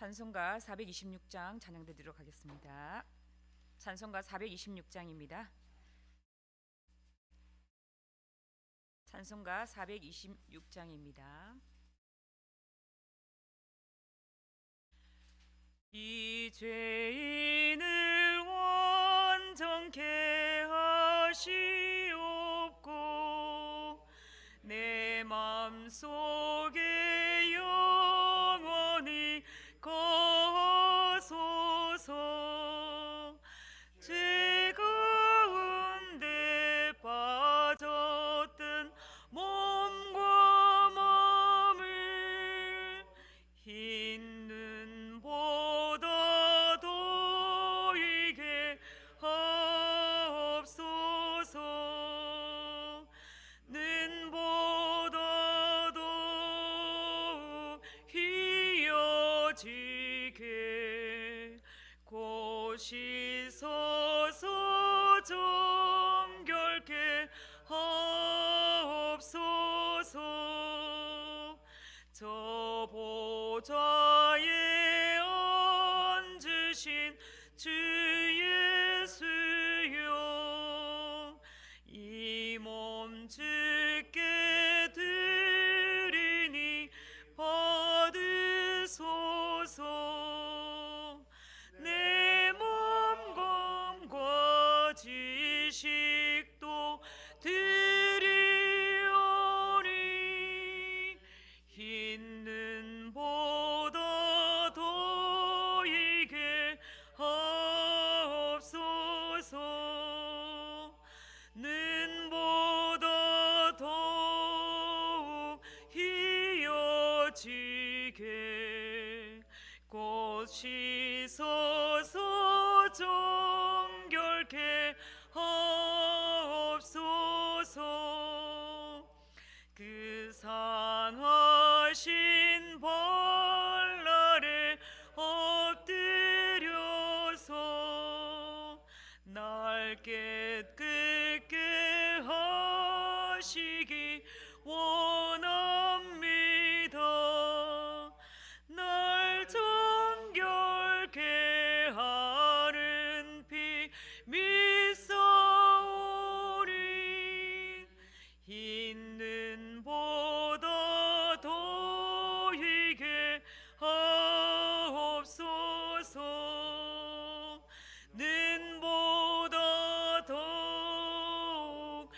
찬송가 426장 찬양 드리도록 하겠습니다. 찬송가 426장입니다. 찬송가 426장입니다. 이 죄인을 온전케 하시옵고 내 맘속에 영원히 거하소서. 죄 가운데 빠졌던 몸과 마음을 흰 눈보다 더이게 하옵소서. 눈보다 더욱 희어지게 곧이 서서 정결케 하옵소서. 저 보좌에 앉으신 주 예수여, 이 몸 주께 드리니 받으소서. 내 몸과 지식도 드리오니 흰 눈보다 더이게 하옵소서. 눈보다 더욱 희어지게 곧이 서서 정결케 하옵소서. 그 상하신 발 아래 엎드려서 날 깨끗게 하시기 원합니다. 날 정결케 하는 피 믿사오니 흰 눈보다 더이게 하옵소서. 눈보다 더욱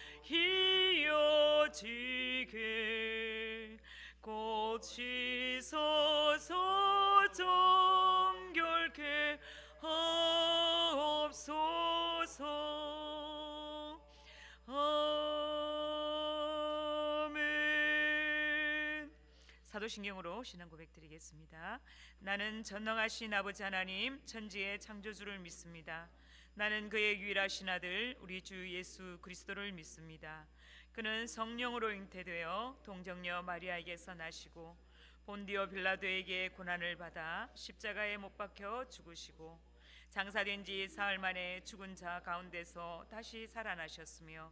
희어지게 곧이 서서 정결케 하옵소서. 아멘. 사도신경으로 신앙 고백 드리겠습니다. 나는 전능하신 아버지 하나님 천지의 창조주를 믿습니다. 나는 그의 유일하신 아들 우리 주 예수 그리스도를 믿습니다. 그는 성령으로 잉태되어 동정녀 마리아에게서 나시고 본디오 빌라도에게 고난을 받아 십자가에 못 박혀 죽으시고 장사된 지 사흘 만에 죽은 자 가운데서 다시 살아나셨으며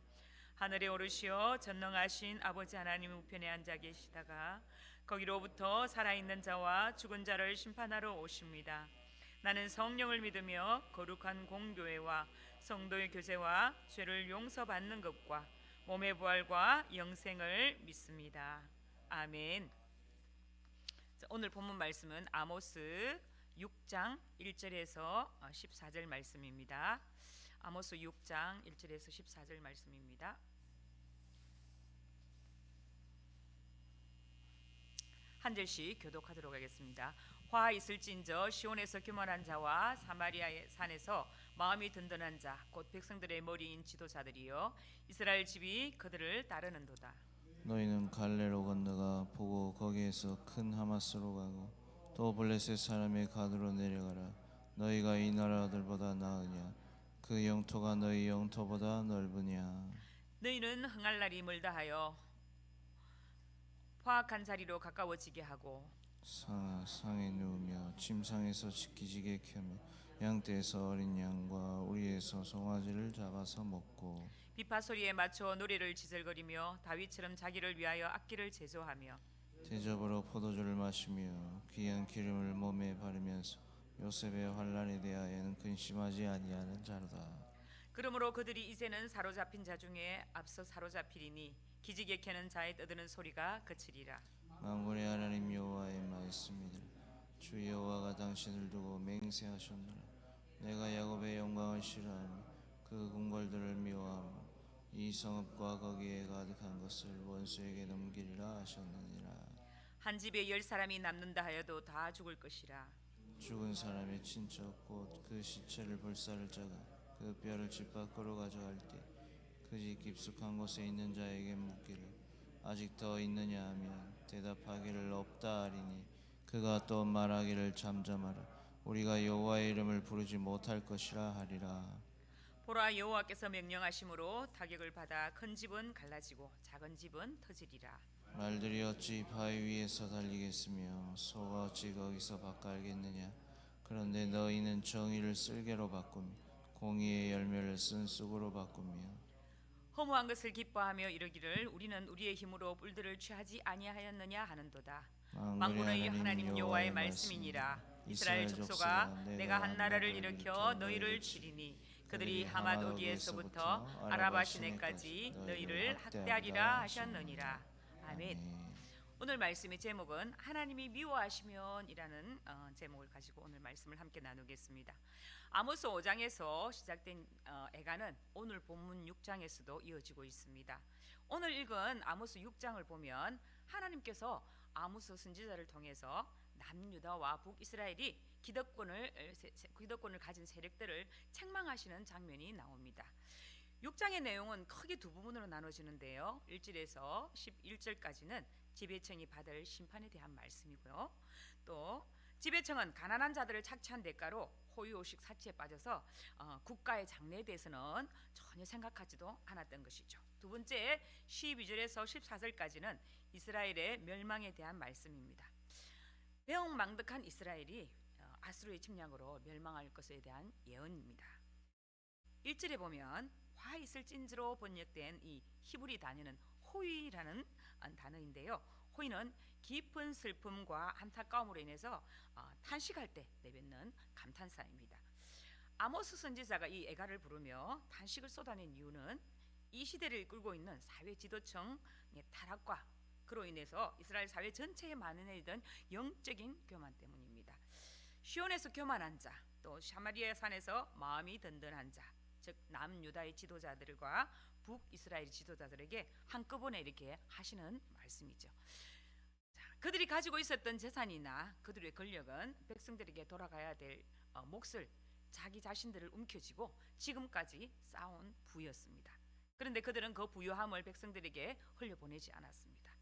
하늘에 오르시어 전능하신 아버지 하나님 우편에 앉아 계시다가 거기로부터 살아있는 자와 죽은 자를 심판하러 오십니다. 나는 성령을 믿으며 거룩한 공교회와 성도의 교제와 죄를 용서받는 것과 몸의 부활과 영생을 믿습니다. 아멘. 오늘 본문 말씀은 아모스 6장 1절에서 14절 말씀입니다. 아모스 6장 1절에서 14절 말씀입니다. 한 절씩 교독하도록 하겠습니다. 화 있을진저 시온에서 교만한 자와 사마리아의 산에서 마음이 든든한 자 곧 백성들의 머리인 지도자들이여 이스라엘 집이 그들을 따르는도다. 너희는 갈레로 건너가 보고 거기에서 큰 하마스로 가고 또 블레셋 사람의 가드로 내려가라. 너희가 이 나라들보다 나으냐? 그 영토가 너희 영토보다 넓으냐? 너희는 흥할 날이 멀다 하여 화학한 자리로 가까워지게 하고 상에 누우며 침상에서 지키지게 켜며 양떼에서 어린 양과 우리에서 송아지를 잡아서 먹고 비파 소리에 맞춰 노래를 지zel거리며 다윗처럼 자기를 위하여 악기를 제조하며 대접으로 포도주를 마시며 귀한 기름을 몸에 바르면서 요셉의 환난에 대하여는 근심하지 아니하는 자로다. 그러므로 그들이 이제는 사로잡힌 자 중에 앞서 사로잡히리니 기지개 켜는 자의 떠드는 소리가 그치리라. 만군의 하나님 여호와의 말씀이니라. 주 여호와가 당신을 두고 맹세하셨노라. 내가 야곱의 영광을 싫어하며 그 궁궐들을 미워하며 이 성읍과 거기에 가득한 것을 원수에게 넘기리라 하셨느니라. 한 집에 10사람이 남는다 하여도 다 죽을 것이라. 죽은 사람의 친척 곧 그 시체를 불사를 자가 그 뼈를 집 밖으로 가져갈 때 그 집 깊숙한 곳에 있는 자에게 묻기를 아직 더 있느냐 하면 대답하기를 없다 하리니 그가 또 말하기를 잠잠하라 우리가 여호와의 이름을 부르지 못할 것이라 하리라. 보라, 여호와께서 명령하심으로 타격을 받아 큰 집은 갈라지고 작은 집은 터지리라. 말들이 어찌 바위 위에서 달리겠으며 소가 어찌 거기서 밭갈겠느냐. 그런데 너희는 정의를 쓸개로 바꾸며 공의의 열매를 쓴 쑥으로 바꾸며 허무한 것을 기뻐하며 이르기를 우리는 우리의 힘으로 뿔들을 취하지 아니하였느냐 하는도다. 만군의 하나님 여호와의 말씀이니라. 이스라엘 족속아, 내가 한 나라를 일으켜 너희를 치리니 그들이 하맛 어디에서부터 아라바 시내까지 너희를 학대하리라 하셨느니라. 아멘. 오늘 말씀의 제목은 하나님이 미워하시면이라는 제목을 가지고 오늘 말씀을 함께 나누겠습니다. 아모스 5장에서 시작된 애가는 오늘 본문 6장에서도 이어지고 있습니다. 오늘 읽은 아모스 6장을 보면 하나님께서 아모스 선지자를 통해서 남유다와 북이스라엘이 기득권을 가진 세력들을 책망하시는 장면이 나옵니다. 6장의 내용은 크게 두 부분으로 나눠지는데요. 1절에서 11절까지는 지배청이 받을 심판에 대한 말씀이고요. 또 지배청은 가난한 자들을 착취한 대가로 호의호식 사치에 빠져서 국가의 장래에 대해서는 전혀 생각하지도 않았던 것이죠. 두 번째 12절에서 14절까지는 이스라엘의 멸망에 대한 말씀입니다. 배은망덕한 이스라엘이 아수르의 침략으로 멸망할 것에 대한 예언입니다. 1절에 보면 화 있을 찐지로 번역된 이 히브리 단어는 호의라는 단어인데요. 호의는 깊은 슬픔과 안타까움으로 인해서 탄식할 때 내뱉는 감탄사입니다. 아모스 선지자가 이 애가를 부르며 탄식을 쏟아낸 이유는 이 시대를 이끌고 있는 사회 지도층의 타락과 그로 인해서 이스라엘 사회 전체에 만연해있던 영적인 교만 때문입니다. 시온에서 교만한 자, 또 사마리아 산에서 마음이 든든한 자, 즉 남유다의 지도자들과 북이스라엘 지도자들에게 한꺼번에 이렇게 하시는 말씀이죠. 그들이 가지고 있었던 재산이나 그들의 권력은 백성들에게 돌아가야 될 몫을 자기 자신들을 움켜쥐고 지금까지 쌓아온 부였습니다. 그런데 그들은 그 부유함을 백성들에게 흘려보내지 않았습니다.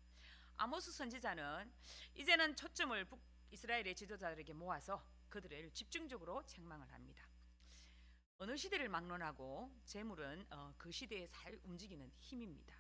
아모스 선지자는 이제는 초점을 북이스라엘의 지도자들에게 모아서 그들을 집중적으로 책망을 합니다. 어느 시대를 막론하고 재물은 그 시대에 잘 움직이는 힘입니다.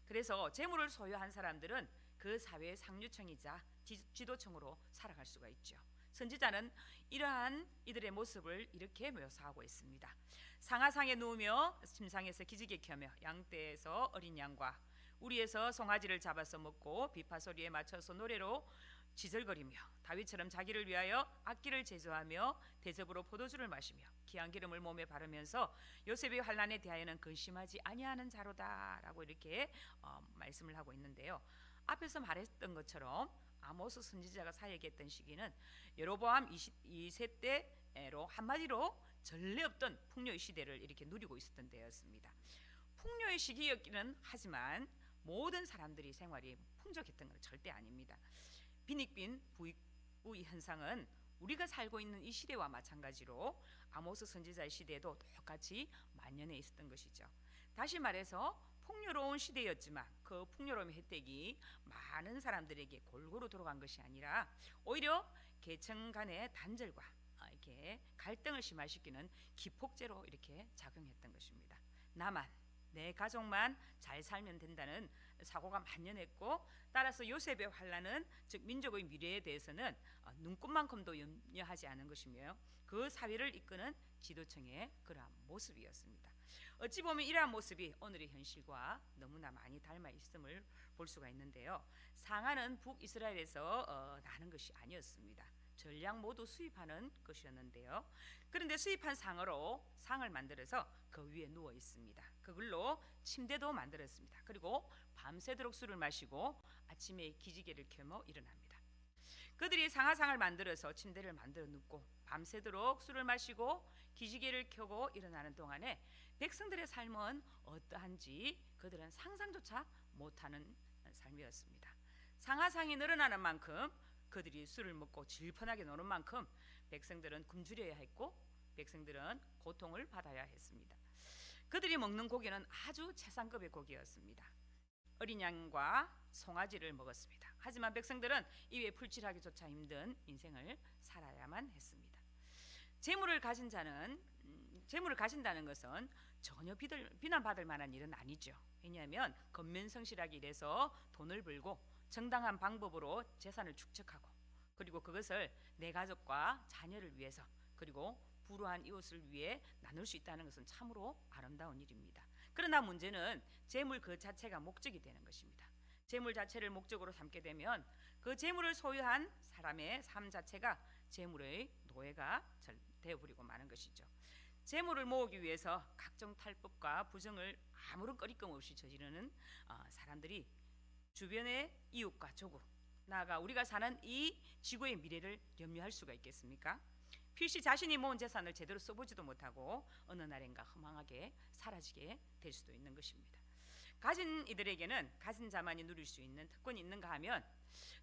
그래서 재물을 소유한 사람들은 그 사회의 상류층이자 지도층으로 살아갈 수가 있죠. 선지자는 이러한 이들의 모습을 이렇게 묘사하고 있습니다. 상하상에 누우며 침상에서 기지개 켜며 양떼에서 어린 양과 우리에서 송아지를 잡아서 먹고 비파 소리에 맞춰서 노래로 지절거리며 다윗처럼 자기를 위하여 악기를 제조하며 대접으로 포도주를 마시며 귀한 기름을 몸에 바르면서 요셉의 환난에 대하여는 근심하지 아니하는 자로다라고 이렇게 말씀을 하고 있는데요. 앞에서 말했던 것처럼 아모스 선지자가 사역했던 시기는 여로보암 2세 때로 한마디로 전례 없던 풍요의 시대를 이렇게 누리고 있었던 때였습니다. 풍요의 시기였기는 하지만 모든 사람들이 생활이 풍족했던 건 절대 아닙니다. 빈익빈 부의 현상은 우리가 살고 있는 이 시대와 마찬가지로 아모스 선지자의 시대에도 똑같이 만연해 있었던 것이죠. 다시 말해서 풍요로운 시대였지만 그 풍요로움의 혜택이 많은 사람들에게 골고루 돌아간 것이 아니라 오히려 계층 간의 단절과 이렇게 갈등을 심화시키는 기폭제로 이렇게 작용했던 것입니다. 나만 내 가족만 잘 살면 된다는 사고가 만연했고 따라서 요셉의 환난은 즉 민족의 미래에 대해서는 눈꽃만큼도 염려하지 않은 것이며 그 사회를 이끄는 지도층의 그러한 모습이었습니다. 어찌 보면 이러한 모습이 오늘의 현실과 너무나 많이 닮아 있음을 볼 수가 있는데요. 상아는 북이스라엘에서 나는 것이 아니었습니다. 전량 모두 수입하는 것이었는데요. 그런데 수입한 상어로 상을 만들어서 그 위에 누워 있습니다. 그걸로 침대도 만들었습니다. 그리고 밤새도록 술을 마시고 아침에 기지개를 켜며 일어납니다. 그들이 상아상을 만들어서 침대를 만들어 눕고 밤새도록 술을 마시고 기지개를 켜고 일어나는 동안에 백성들의 삶은 어떠한지 그들은 상상조차 못하는 삶이었습니다. 상하상이 늘어나는 만큼 그들이 술을 먹고 질펀하게 노는 만큼 백성들은 굶주려야 했고 백성들은 고통을 받아야 했습니다. 그들이 먹는 고기는 아주 최상급의 고기였습니다. 어린 양과 송아지를 먹었습니다. 하지만 백성들은 입에 풀칠하기조차 힘든 인생을 살아야만 했습니다. 재물을 가진다는 것은 전혀 비난받을 만한 일은 아니죠. 왜냐하면 건면성실하게 일해서 돈을 벌고 정당한 방법으로 재산을 축적하고 그리고 그것을 내 가족과 자녀를 위해서 그리고 불우한 이웃을 위해 나눌 수 있다는 것은 참으로 아름다운 일입니다. 그러나 문제는 재물 그 자체가 목적이 되는 것입니다. 재물 자체를 목적으로 삼게 되면 그 재물을 소유한 사람의 삶 자체가 재물의 노예가 되어버리고 마는 것이죠. 재물을 모으기 위해서 각종 탈법과 부정을 아무런 꺼리낌 없이 저지르는 사람들이 주변의 이웃과 조국, 나아가 우리가 사는 이 지구의 미래를 염려할 수가 있겠습니까? 필시 자신이 모은 재산을 제대로 써보지도 못하고 어느 날인가 허망하게 사라지게 될 수도 있는 것입니다. 가진 이들에게는 가진 자만이 누릴 수 있는 특권이 있는가 하면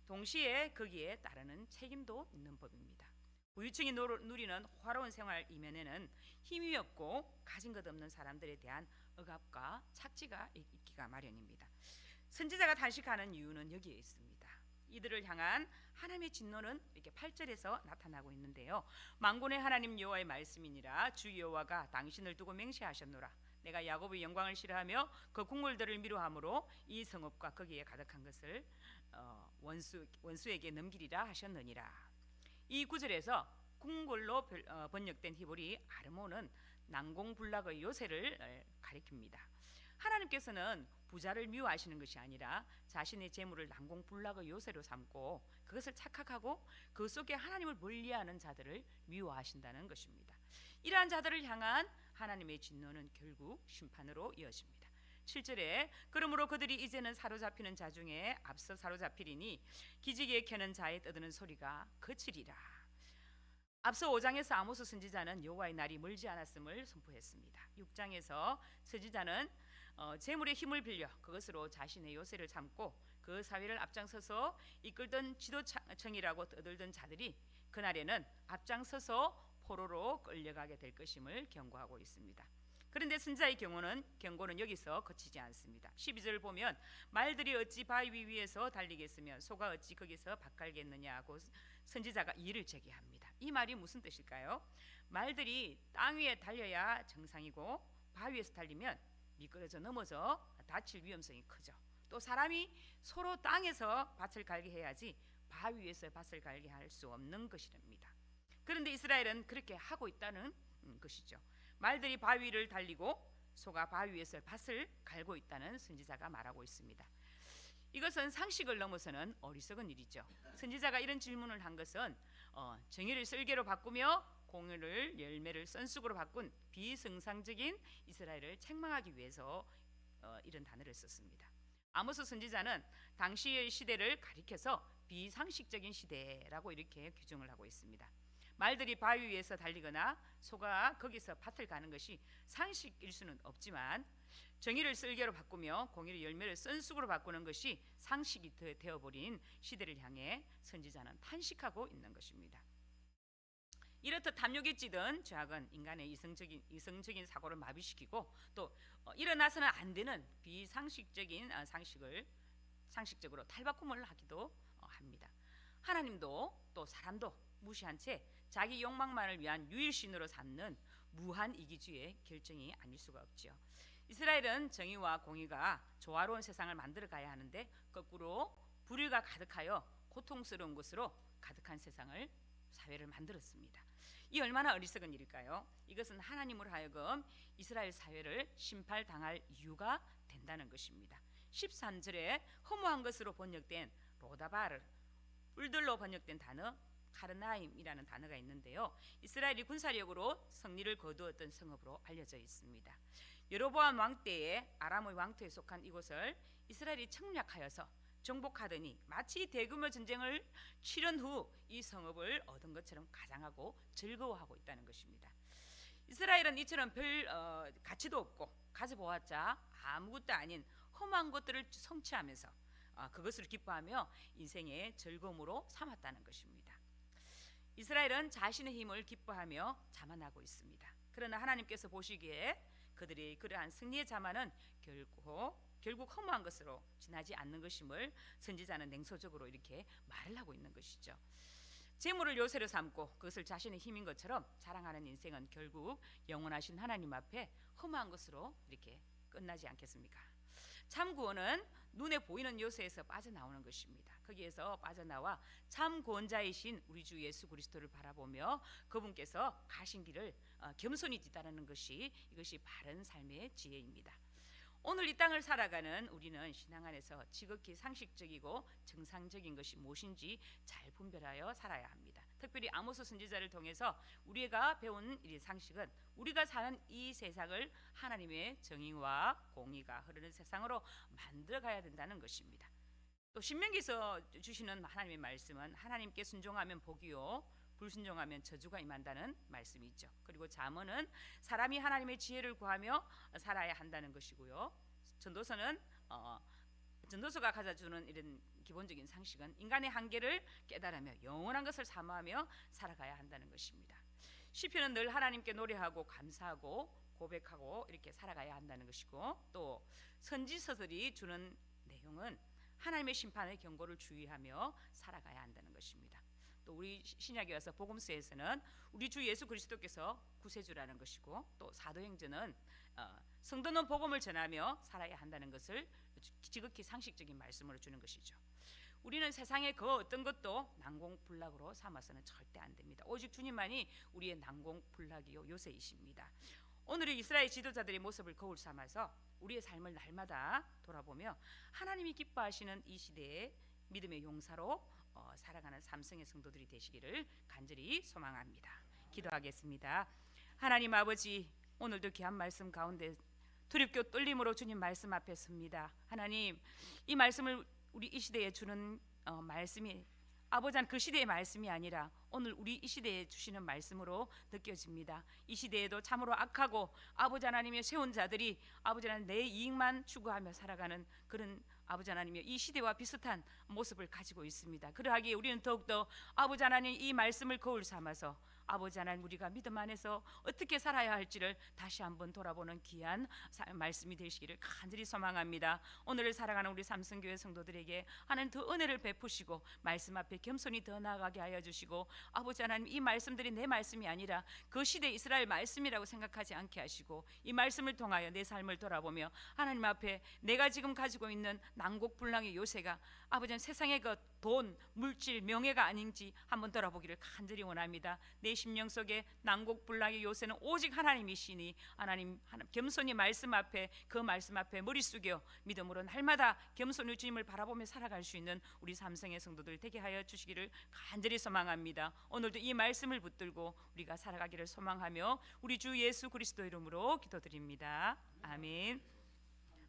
동시에 거기에 따르는 책임도 있는 법입니다. 부유층이 누리는 화로운 생활 이면에는 힘이 없고 가진 것 없는 사람들에 대한 억압과 착취가 있기가 마련입니다. 선지자가 단식하는 이유는 여기에 있습니다. 이들을 향한 하나님의 진노는 이렇게 8절에서 나타나고 있는데요. 만군의 하나님 여호와의 말씀이니라. 주 여호와가 당신을 두고 맹세하셨노라. 내가 야곱의 영광을 싫어하며 그 국물들을 미워함으로 이 성읍과 거기에 가득한 것을 원수에게 넘기리라 하셨느니라. 이 구절에서 궁궐로 번역된 히브리 아르모는 난공불락의 요새를 가리킵니다. 하나님께서는 부자를 미워하시는 것이 아니라 자신의 재물을 난공불락의 요새로 삼고 그것을 착각하고 그 속에 하나님을 멀리하는 자들을 미워하신다는 것입니다. 이러한 자들을 향한 하나님의 진노는 결국 심판으로 이어집니다. 7절에 그러므로 그들이 이제는 사로잡히는 자 중에 앞서 사로잡히리니 기지개에 켜는 자의 떠드는 소리가 그치리라. 앞서 5장에서 아모스 선지자는 여호와의 날이 멀지 않았음을 선포했습니다. 6장에서 선지자는 재물의 힘을 빌려 그것으로 자신의 요새를 삼고 그 사회를 앞장서서 이끌던 지도청이라고 떠들던 자들이 그날에는 앞장서서 포로로 끌려가게 될 것임을 경고하고 있습니다. 그런데 선지자의 경고는 여기서 그치지 않습니다. 12절을 보면 말들이 어찌 바위 위에서 달리겠으며 소가 어찌 거기서 밭갈겠느냐 하고 선지자가 이의를 제기합니다. 이 말이 무슨 뜻일까요? 말들이 땅 위에 달려야 정상이고 바위에서 달리면 미끄러져 넘어져 다칠 위험성이 크죠. 또 사람이 서로 땅에서 밭을 갈게 해야지 바위 위에서 밭을 갈게 할 수 없는 것이랍니다. 그런데 이스라엘은 그렇게 하고 있다는 것이죠. 말들이 바위를 달리고 소가 바위 위에서 밭을 갈고 있다는 선지자가 말하고 있습니다. 이것은 상식을 넘어서는 어리석은 일이죠. 선지자가 이런 질문을 한 것은 정의를 쓸개로 바꾸며 공의를 열매를 썬쑥으로 바꾼 비정상적인 이스라엘을 책망하기 위해서 이런 단어를 썼습니다. 아모스 선지자는 당시의 시대를 가리켜서 비상식적인 시대라고 이렇게 규정을 하고 있습니다. 말들이 바위 위에서 달리거나 소가 거기서 밭을 가는 것이 상식일 수는 없지만 정의를 쓸개로 바꾸며 공의를 열매를 썬쑥으로 바꾸는 것이 상식이 되어버린 시대를 향해 선지자는 탄식하고 있는 것입니다. 이렇듯 탐욕에 찌든 죄악은 인간의 이성적인 사고를 마비시키고 또 일어나서는 안 되는 비상식적인 상식적으로 탈바꿈을 하기도 합니다. 하나님도 또 사람도 무시한 채 자기 욕망만을 위한 유일신으로 삼는 무한 이기주의의 결정이 아닐 수가 없죠. 이스라엘은 정의와 공의가 조화로운 세상을 만들어 가야 하는데 거꾸로 불의가 가득하여 고통스러운 것으로 가득한 세상을 사회를 만들었습니다. 이 얼마나 어리석은 일일까요? 이것은 하나님으로 하여금 이스라엘 사회를 심판당할 이유가 된다는 것입니다. 13절에 허무한 것으로 번역된 로다바르, 뿔들로 번역된 단어 카르나임이라는 단어가 있는데요. 이스라엘이 군사력으로 승리를 거두었던 성읍으로 알려져 있습니다. 여로보암 왕 때에 아람의 왕토에 속한 이곳을 이스라엘이 침략하여서 정복하더니 마치 대규모 전쟁을 치른 후 이 성읍을 얻은 것처럼 가장하고 즐거워하고 있다는 것입니다. 이스라엘은 이처럼 별 가치도 없고 가져보았자 아무것도 아닌 험한 것들을 성취하면서 그것을 기뻐하며 인생의 즐거움으로 삼았다는 것입니다. 이스라엘은 자신의 힘을 기뻐하며 자만하고 있습니다. 그러나 하나님께서 보시기에 그들이 그러한 승리의 자만은 결국 허무한 것으로 지나지 않는 것임을 선지자는 냉소적으로 이렇게 말을 하고 있는 것이죠. 재물을 요새로 삼고 그것을 자신의 힘인 것처럼 자랑하는 인생은 결국 영원하신 하나님 앞에 허무한 것으로 이렇게 끝나지 않겠습니까? 참 구원은 눈에 보이는 요새에서 빠져나오는 것입니다. 거기에서 빠져나와 참 구원자이신 우리 주 예수 그리스도를 바라보며 그분께서 가신 길을 겸손히 뒤따르는 것이 이것이 바른 삶의 지혜입니다. 오늘 이 땅을 살아가는 우리는 신앙 안에서 지극히 상식적이고 정상적인 것이 무엇인지 잘 분별하여 살아야 합니다. 특별히 아모스 선지자를 통해서 우리가 배운 이 상식은 우리가 사는 이 세상을 하나님의 정의와 공의가 흐르는 세상으로 만들어가야 된다는 것입니다. 또 신명기에서 주시는 하나님의 말씀은 하나님께 순종하면 복이요 불순종하면 저주가 임한다는 말씀이 있죠. 그리고 잠언은 사람이 하나님의 지혜를 구하며 살아야 한다는 것이고요. 전도서가 가져주는 이런 기본적인 상식은 인간의 한계를 깨달으며 영원한 것을 사모하며 살아가야 한다는 것입니다. 시편은 늘 하나님께 노래하고 감사하고 고백하고 이렇게 살아가야 한다는 것이고, 또 선지서들이 주는 내용은 하나님의 심판의 경고를 주의하며 살아가야 한다는 것입니다. 또 우리 신약에 와서 복음서에서는 우리 주 예수 그리스도께서 구세주라는 것이고, 또 사도행전은 성도는 복음을 전하며 살아야 한다는 것을 지극히 상식적인 말씀으로 주는 것이죠. 우리는 세상의 그 어떤 것도 난공불락으로 삼아서는 절대 안 됩니다. 오직 주님만이 우리의 난공불락이요 요새이십니다. 오늘의 이스라엘 지도자들의 모습을 거울 삼아서 우리의 삶을 날마다 돌아보며 하나님이 기뻐하시는 이 시대의 믿음의 용사로 살아가는 삼성의 성도들이 되시기를 간절히 소망합니다. 기도하겠습니다. 하나님 아버지, 오늘도 귀한 말씀 가운데 두렵고 떨림으로 주님 말씀 앞에 섭니다. 하나님, 이 말씀을 우리 이 시대에 주는 말씀이 아버지는 그 시대의 말씀이 아니라 오늘 우리 이 시대에 주시는 말씀으로 느껴집니다. 이 시대에도 참으로 악하고 아버지 하나님의 세운 자들이 아버지 하나님 내 이익만 추구하며 살아가는 그런 아버지 하나님의 이 시대와 비슷한 모습을 가지고 있습니다. 그러하기에 우리는 더욱더 아버지 하나님 이 말씀을 거울 삼아서 아버지 하나님 우리가 믿음 안에서 어떻게 살아야 할지를 다시 한번 돌아보는 귀한 말씀이 되시기를 간절히 소망합니다. 오늘을 살아가는 우리 삼성교회 성도들에게 하나님 더 은혜를 베푸시고 말씀 앞에 겸손히 더 나아가게 하여 주시고, 아버지 하나님 이 말씀들이 내 말씀이 아니라 그 시대 이스라엘 말씀이라고 생각하지 않게 하시고, 이 말씀을 통하여 내 삶을 돌아보며 하나님 앞에 내가 지금 가지고 있는 난곡불락의 요새가 아버지 세상의 것 돈, 물질, 명예가 아닌지 한번 돌아보기를 간절히 원합니다. 내 심령 속에 난곡불락의 요새는 오직 하나님이시니 하나님 겸손히 말씀 앞에 그 말씀 앞에 머리 숙여 믿음으로 날마다 겸손히 주님을 바라보며 살아갈 수 있는 우리 삼성의 성도들 되게 하여 주시기를 간절히 소망합니다. 오늘도 이 말씀을 붙들고 우리가 살아가기를 소망하며 우리 주 예수 그리스도 이름으로 기도드립니다. 아멘.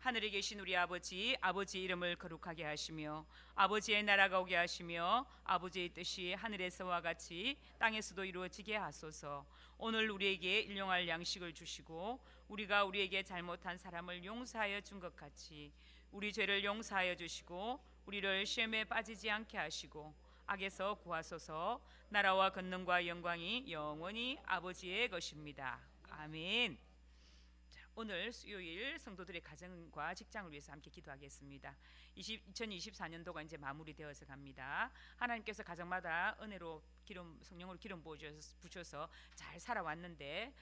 하늘에 계신 우리 아버지, 아버지의 이름을 거룩하게 하시며 아버지의 나라가 오게 하시며 아버지의 뜻이 하늘에서와 같이 땅에서도 이루어지게 하소서. 오늘 우리에게 일용할 양식을 주시고 우리가 우리에게 잘못한 사람을 용서하여 준 것 같이 우리 죄를 용서하여 주시고 우리를 시험에 빠지지 않게 하시고 악에서 구하소서. 나라와 권능과 영광이 영원히 아버지의 것입니다. 아멘. 오늘 수요일 성도들의 가정과 직장을 위해서 함께 기도하겠습니다. 2024년도가 이제 마무리되어서 갑니다. 하나님께서 가정마다 은혜로 성령으로 기름 부으셔서 잘 살아왔는데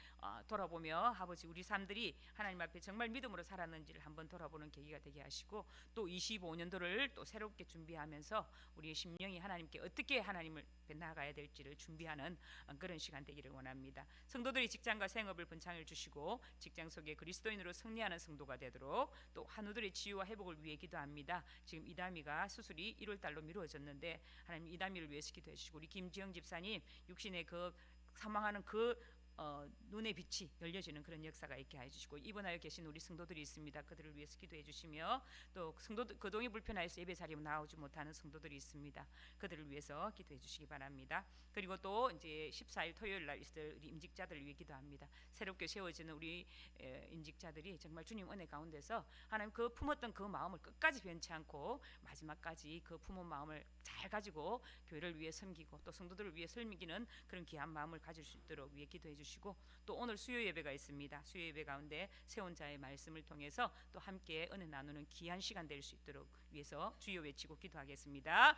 돌아보며 아버지 우리 삶들이 하나님 앞에 정말 믿음으로 살았는지를 한번 돌아보는 계기가 되게 하시고, 또 25년도를 또 새롭게 준비하면서 우리의 심령이 하나님께 어떻게 하나님을 어떻게 나아가야 될지를 준비하는 그런 시간 되기를 원합니다. 성도들이 직장과 생업을 번창을 주시고 직장 속에 그리스도인으로 승리하는 성도가 되도록 또 환우들의 치유와 회복을 위해 기도합니다. 지금 이다미가 수술이 1월 달로 미루어졌는데 하나님 이다미를 위해서 기도해 주시고 우리 김지영 집사님 육신의 그 사망하는 그 눈의 빛이 열려지는 그런 역사가 있게 해주시고 입원하여 계신 우리 성도들이 있습니다. 그들을 위해서 기도해 주시며 또 성도들 거동이 불편하여서 예배 자리에 나오지 못하는 성도들이 있습니다. 그들을 위해서 기도해 주시기 바랍니다. 그리고 또 이제 14일 토요일 날 있을 우리 임직자들을 위해 기도합니다. 새롭게 세워지는 우리 임직자들이 정말 주님 은혜 가운데서 하나님 그 품었던 그 마음을 끝까지 변치 않고 마지막까지 그 품은 마음을 잘 가지고 교회를 위해 섬기고 또 성도들을 위해 섬기는 그런 귀한 마음을 가질 수 있도록 위해 기도해 주시고 또 오늘 수요 예배가 있습니다. 수요 예배 가운데 세운 자의 말씀을 통해서 또 함께 은혜 나누는 귀한 시간 될 수 있도록 위해서 주여 외치고 기도하겠습니다.